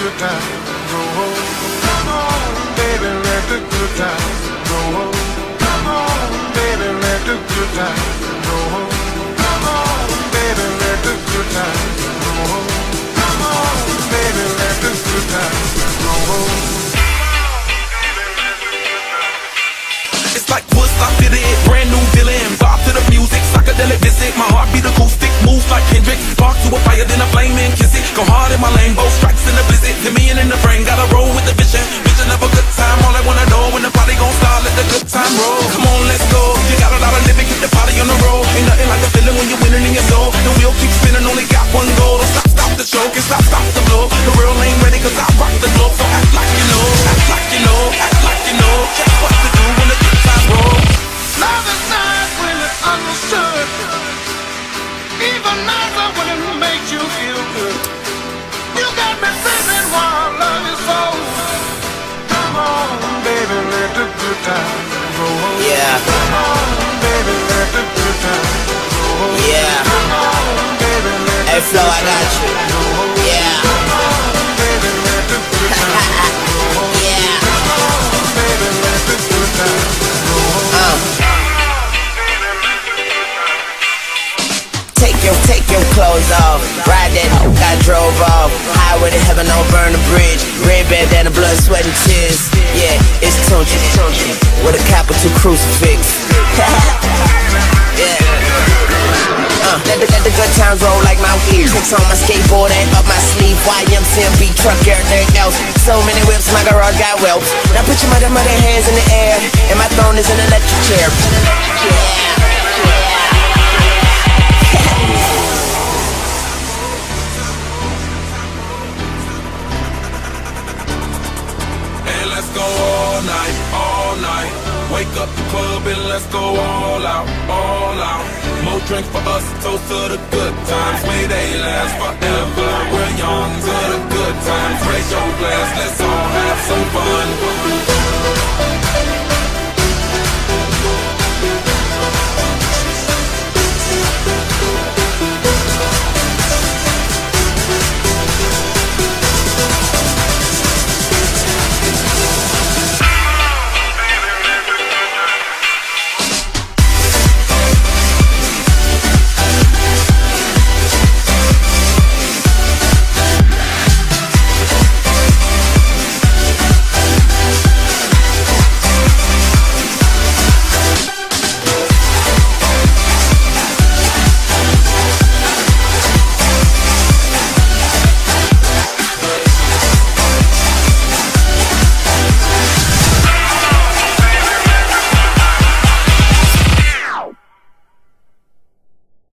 good times roll. Come on, baby, let the good times roll. Come on, baby, let the good times roll. Come on, baby, let the good times roll. Come on, baby, let the good times roll. It's like Woodstock did it, brand new villain. Bob to the music, psychedelic visit. My heartbeat acoustic, moves like Kendrick. Spark to a fire, then a flame and kiss it. Go hard in my lane, both strikes in the blizzard. Hit me in the brain, gotta roll with the vision. Vision of a good time, all I wanna know. When the party gon' start, let the good time roll. Come on, let's go. You got a lot of living, keep the party on the road. Ain't nothing like the feeling when you're winning in your soul. The wheel keeps spinning, only got one goal. Don't stop, stop the show, can stop, stop the blow. The world ain't ready, cause I rock the globe. So act like you know, act like you know, act like you know. Just what to do when the good time rolls. Love is nice when it's understood. Even nicer when it makes you feel good. You got me singing while love is so. Come on, baby, let the good times roll. Yeah. Come on, baby, let the good times roll. Yeah. Come on, baby, let Hey Flo, I got you. Yeah. Come on, baby, let the good times roll. Yeah. Come on, baby, let the good times roll. Take your clothes off. Ride that I drove off. Highway to heaven, don't burn the bridge. Red bandana, blood, sweat and tears. Yeah, it's Tunchi, with a capital crucifix. Yeah. Let the good times roll like my wheels. Tricks on my skateboard and up my sleeve. YMCMB truck, everything else. So many whips, my garage got whelps. Now put your mother hands in the air, and my throne is an electric chair. Yeah. Let's go all night, all night. Wake up the club and let's go all out, all out. More drinks for us, toast to the good times. May they last forever. We're young to the good times. Raise your glass, let's all have some fun.